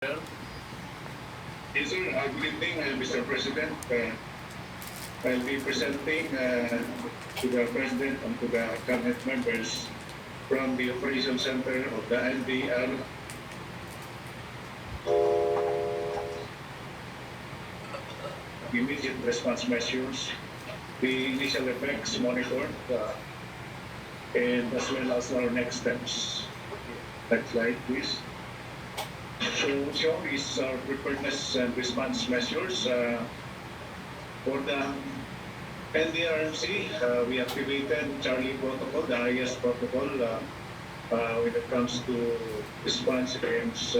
Yes, sir. Good evening, Mr. President. I'll be presenting to the President and to the Cabinet members from the Operation Center of the NDR immediate response measures, the initial effects monitored, and as well as our next steps. Next slide, please. So shown is our preparedness and response measures. For the NDRMC, we activated Charlie Protocol, the highest protocol when it comes to response against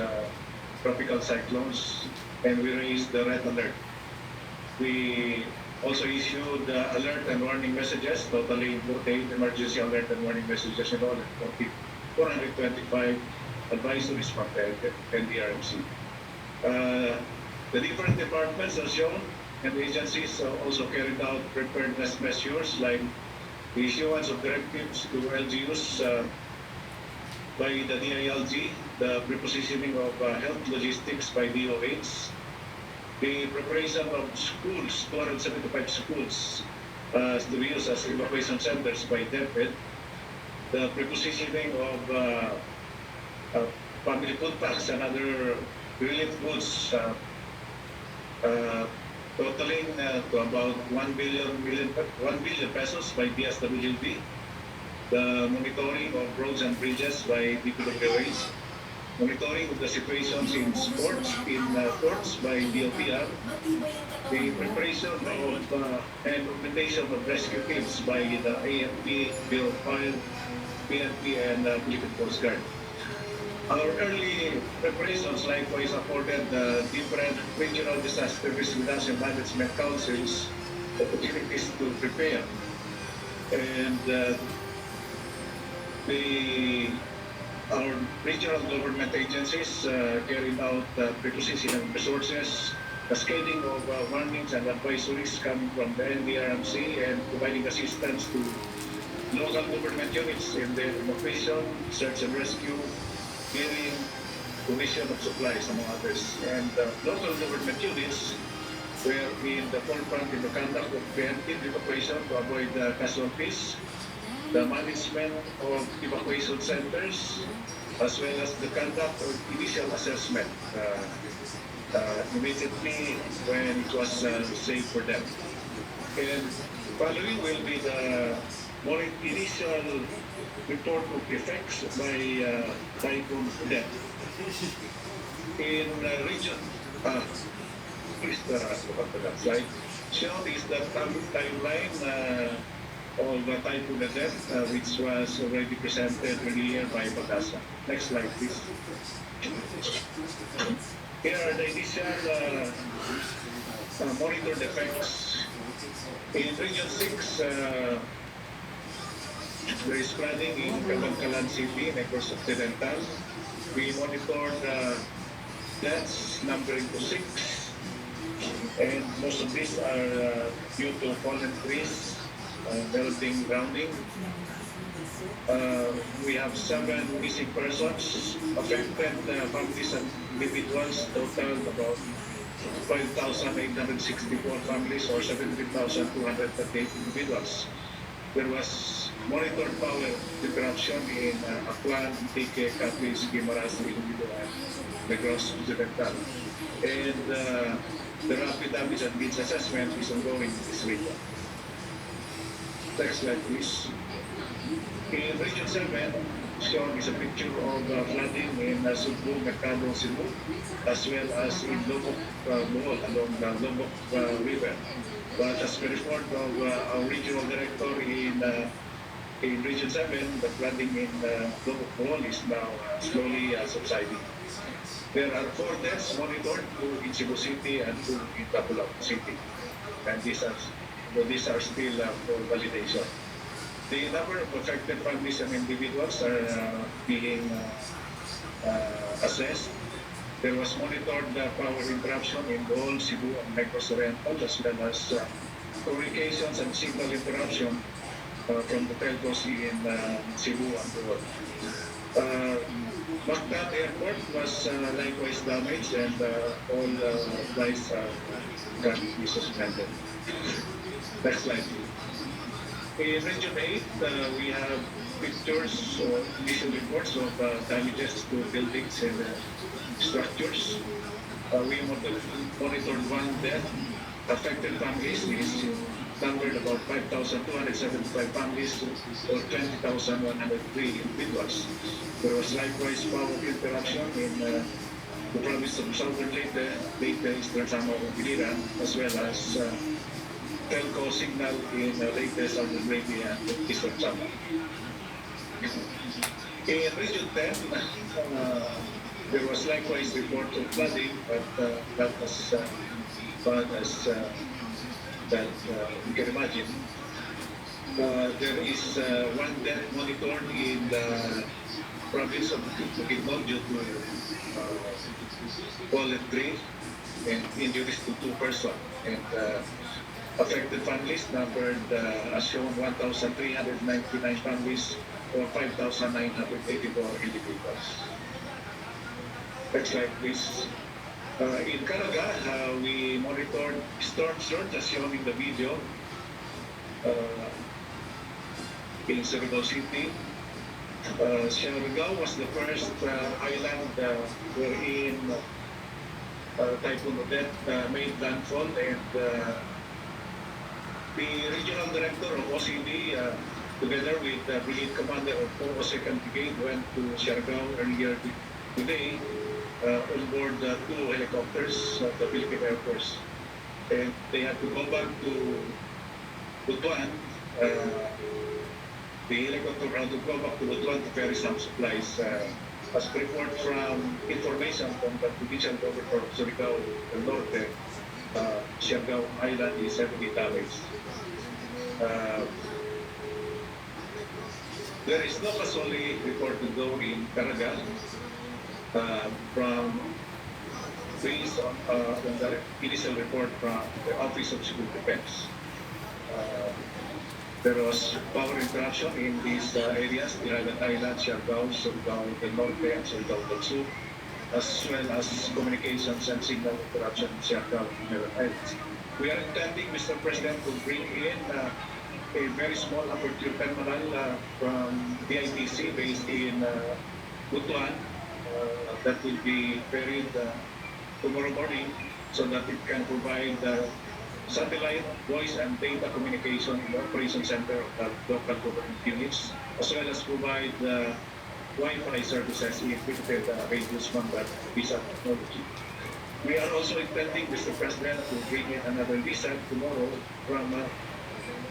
tropical cyclones, and we raised the red alert. We also issued alert and warning messages, totaling 48 emergency alert and warning messages in all, 425 advisories from the NDRMC. The different departments are shown, and agencies also carried out preparedness measures like the issuance of directives to LGUs by the DILG, the prepositioning of health logistics by DOH, the preparation of schools, 275 schools, to be used as evacuation centers by DepEd, the prepositioning of family food packs and other relief goods totaling to about 1 billion pesos by DSWD, the monitoring of roads and bridges by DPWH, monitoring of the situations in ports by DOTR, the preparation of and implementation of rescue teams by the AFP, Bureau of Fire, PNP, and Philippine Coast Guard. Our early preparations likewise afforded different regional disaster risk reduction management councils opportunities to prepare. And our regional government agencies carried out preposition of resources, cascading of warnings and advisories coming from the NDRMC, and providing assistance to local government units in the evacuation, search and rescue, clearing, provision of supplies, among others. And local government units were in the forefront in the conduct of preemptive evacuation to avoid casualties, the management of evacuation centers, as well as the conduct of initial assessment immediately when it was safe for them. And following will be the more initial report of effects by Typhoon Odette. In region, please look at that slide. Shown is the timeline of Typhoon Odette, which was already presented earlier by Bagasa. Next slide, please. Here are the initial monitored effects. In Region 6, there is flooding in Cabancalan City, Negros Occidental. We monitored deaths numbering to 6, and most of these are due to fallen trees, melting, drowning. We have 7 missing persons, affected families and individuals, total about 5,864 families or 17,238 individuals. There was monitored power interruption in Aklan, Iquique, Capiz, Guimaras, Iloilo, and Negros Occidental. And the rapid damage and needs assessment is ongoing in this region. Next slide, please. In Region 7, shown is a picture of flooding in Cebu, Mercado, Cebu, as well as in Lobok Bohol along the Lobok River. But as per report of our regional director in Region 7, the flooding in Lobok Bohol is now slowly subsiding. There are 4 deaths monitored, 2 in Cebu City and 2 in Tapulac City. And these are still for validation. The number of affected families and individuals are being assessed. There was monitored power interruption in Bohol, Cebu, and Negros Oriental, as well as communications and signal interruption from the telcos in Cebu and Bohol. Baghdad Airport was likewise damaged and all flights got be suspended. Next slide. In Region 8, we have pictures or initial reports of damages to buildings and structures. We monitored one death. Affected families is numbered about 5,275 families or 20,103 individuals. There was likewise power interruption in the province of Southern Leyte, Eastern Samar, Biliran, as well as telco signal in Leyte, Southern Leyte, and Eastern Samar. In Region 10, there was likewise report of flooding, but not as bad as that you can imagine. There is one death monitored in the province of Bukidnon due to fallen tree and injuries to 2 persons. And affected families numbered as shown 1,399 families or 5,984 individuals. Next slide, please. In Caraga, we monitored storm surge as shown in the video in Surigao City. Surigao was the first island wherein Typhoon Odette made landfall, and the regional director of OCD, together with the lead commander of 402nd Brigade, went to Surigao earlier today on board 2 helicopters of the Philippine Air Force. And they had to go back to Butuan. The helicopter had to go back to Butuan to carry some supplies. As report from information from the provincial governor of Surigao del Norte, Surigao Island is heavily damaged. There is no casualty reported though in Caraga from based on the initial report from the Office of Civil Defense. There was power interruption in these areas, Iragan Island, Surigao, Surigao del Norte, and Surigao del Sur, as well as communications and signal interruption in Surigao Islands. We are intending, Mr. President, to bring in a very small aperture terminal from DITC based in Butuan that will be ferried tomorrow morning so that it can provide satellite, voice, and data communication in the operation center of local government units, as well as provide Wi-Fi services in limited radius from that visa technology. We are also intending, Mr. President, to bring in another visa tomorrow from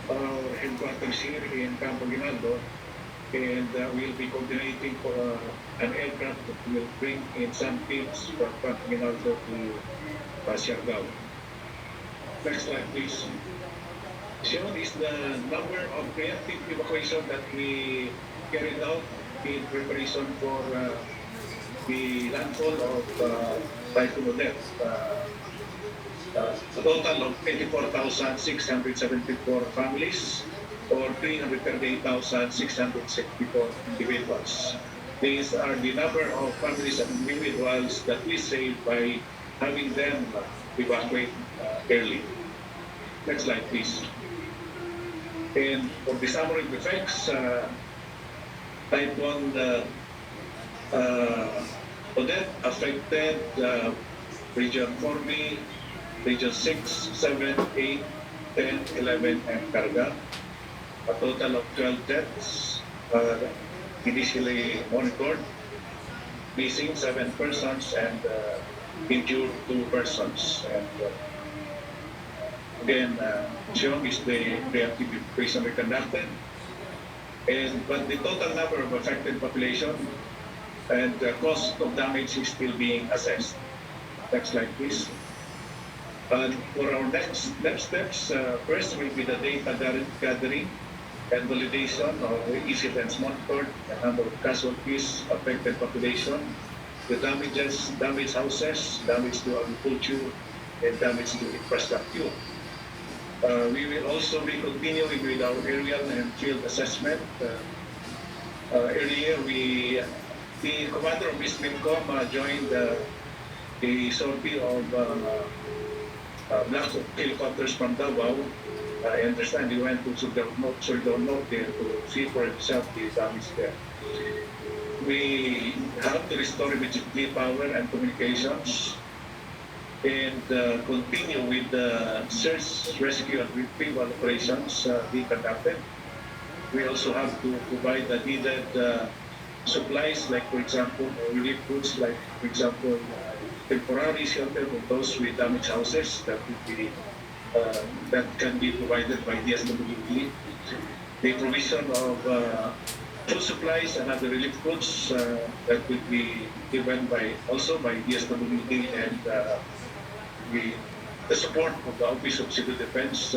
our headquarters here in Campo Ginaldo, and we'll be coordinating for an aircraft that will bring in some teams from Campo Ginaldo to Surigao. Next slide, please. Shown is the number of preemptive evacuation that we carried out in preparation for the landfall of Typhoon Odette. A total of 84,674 families or 338,664 individuals. These are the number of families and individuals that we saved by having them evacuate early. Next slide, please. And for the summary of effects, Typhoon Odette affected Region 4B, Region 6, 7, 8, 10, 11, and Caraga. A total of 12 deaths initially monitored, missing 7 persons and injured 2 persons. And again, shown is the preemptive evacuation we conducted. But the total number of affected population and the cost of damage is still being assessed. Next slide, please. And for our next steps, first will be the data gathering and validation of the incidents monitored, the number of casualties, affected population, the damages, damaged houses, damage to agriculture, and damage to infrastructure. We will also be continuing with our aerial and field assessment. Earlier, we the commander of East Mincom joined a sortie of Black helicopters from Davao. I understand he went to Surigao Norte to see for himself the damage there. We have to restore immediately power and communications and continue with the search, rescue, and retrieval operations being conducted. We also have to provide the needed supplies, like for example, relief goods, like for example, temporary shelter for those with damaged houses that would be that can be provided by DSWD. The provision of food supplies and other relief goods that will be given by also by DSWD and the support of the Office of Civil Defense.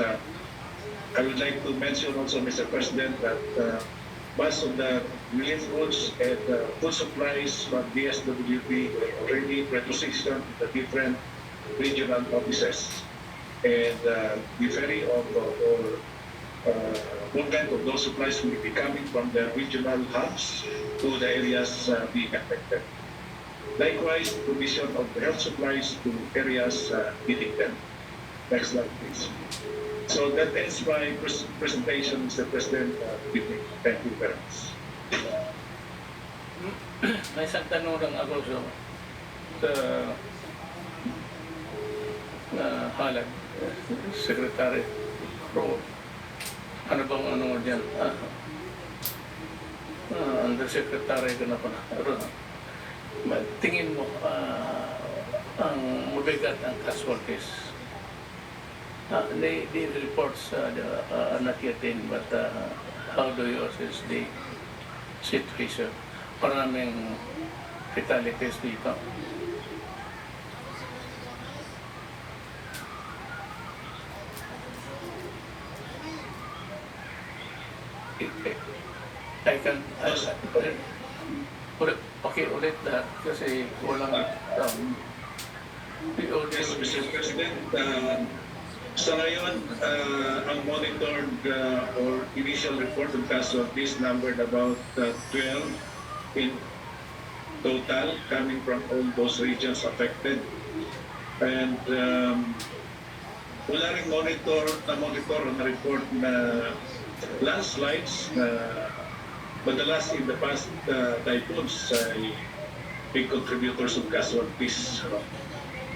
I would like to mention also, Mr. President, that most of the relief goods and food supplies from DSWD were already repositioned in the different regional offices. And the ferry of movement of those supplies will be coming from the regional hubs to the areas being affected. Likewise, provision of health supplies to areas needing them. Next slide, please. So that ends my presentation, Mr. President. Thank you very much. May isang tanong lang ako sa halag, Secretary Pro. Ano bang ano mo dyan? Undersecretary ka na pala. Pero, tingin mo, ang mabigat ang casualties. The reports are not yet in, but how do you assess the situation? Maraming fatalities dito. Okay, ulit lahat kasi walang Yes, Mr. President, sa ngayon, ang monitored or initial report of casualties numbered about 12 in total coming from all those regions affected. And wala rin monitor na report na landslides madalas in the past typhoons ay big contributors of casualties.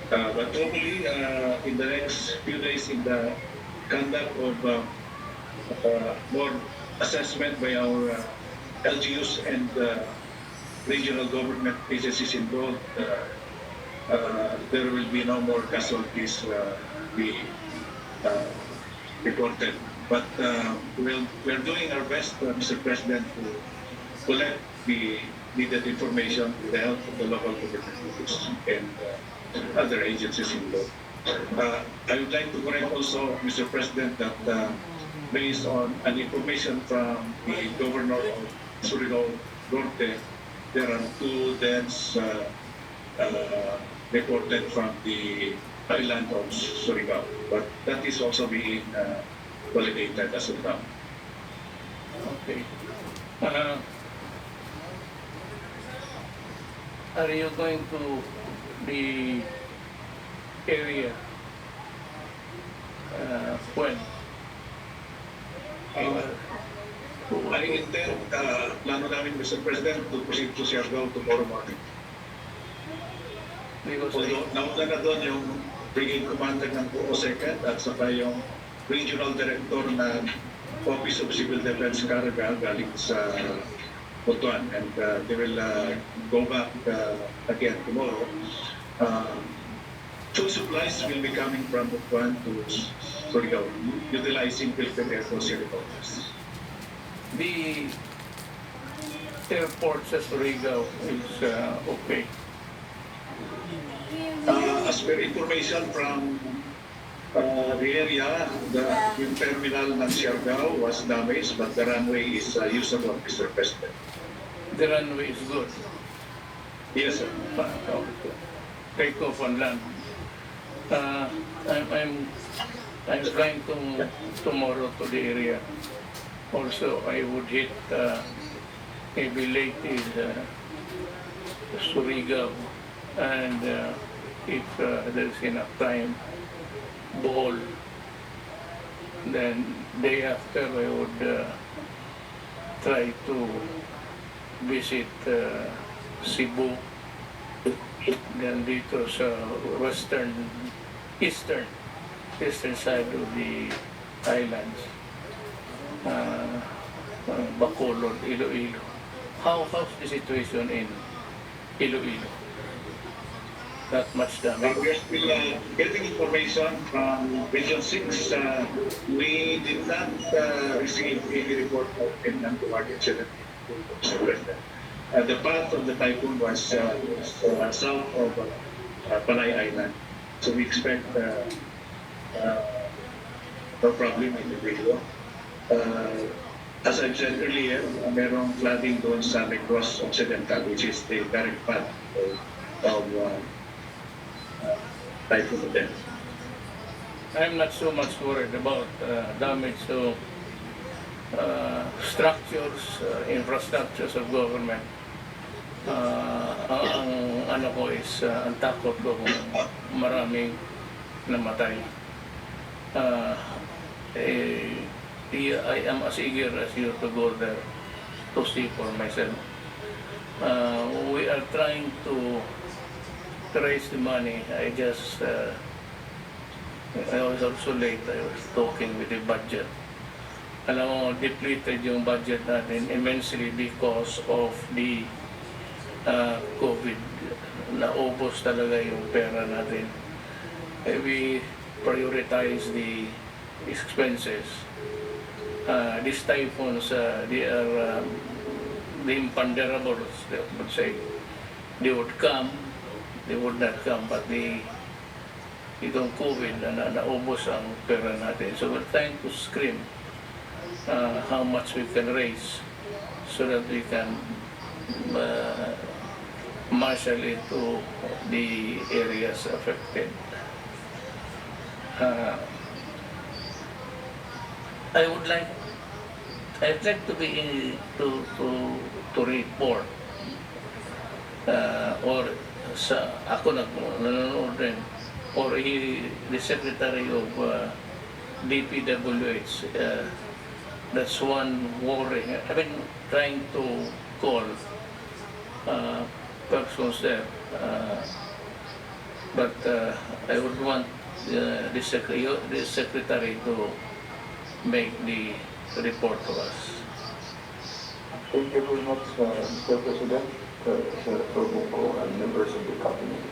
But hopefully, in the next few days, in the conduct of more assessment by our LGUs and regional government agencies involved, there will be no more casualties be reported. But we're doing our best, Mr. President, to collect the needed information with the help of the local government and other agencies involved. I would like to correct also, Mr. President, that based on an information from the governor of Surigao Norte, there are 2 deaths reported from the island of Surigao, but that is also being validated as of now. Okay. Are you going to the area when? I intend, plano namin, Mr. President, to proceed to Siargao tomorrow morning. Although, nauna na doon yung brigade commander ng Buo 2nd at saka yung regional director ng Office of Civil Defense Caraga galing sa Butuan, and they will go back again tomorrow. Food supplies will be coming from Butuan to Surigao, utilizing Philippine Air Force helicopters. The airport sa Rodrigo is okay. As per information from the area, yung terminal ng Siargao was damaged, but the runway is usable, Mr. President. The runway is good. Yes, sir. Take off on land. I'm flying tomorrow to the area. Also, I would hit a belated Surigao, and if there is enough time, Bohol. Then day after I would try to visit Cebu, then dito sa eastern side of the islands, Bacolod, Iloilo. How's the situation in Iloilo? Not much damage. We're still getting information from Region 6. We did not receive any report of an untoward incident. The path of the typhoon was south of Panay Island. So we expect no problem in the video. As I've said earlier, merong flooding doon sa Negros Occidental, which is the direct path of typhoon Odette. I'm not so much worried about damage to structures, infrastructures of government. Ang ano ko is, ang takot ko kung maraming namatay. I am as eager as you to go there to see for myself. We are trying to raise the money. I was also late. I was talking with the budget. Alam mo, depleted yung budget natin immensely because of the COVID. Naubos talaga yung pera natin. We prioritize the expenses. These typhoons, they are the imponderables, they would say. They would come, they would not come, but itong COVID na naubos ang pera natin. So we're trying to scream how much we can raise so that we can marshal it to the areas affected. I'd like to be to report or sa ako nanonood rin or the secretary of DPWH. That's one worry. I've been trying to call persons there, but I would want the secretary to make the report to us. Thank you very much, Mr. President, Sir Rodrigo, and members of the cabinet.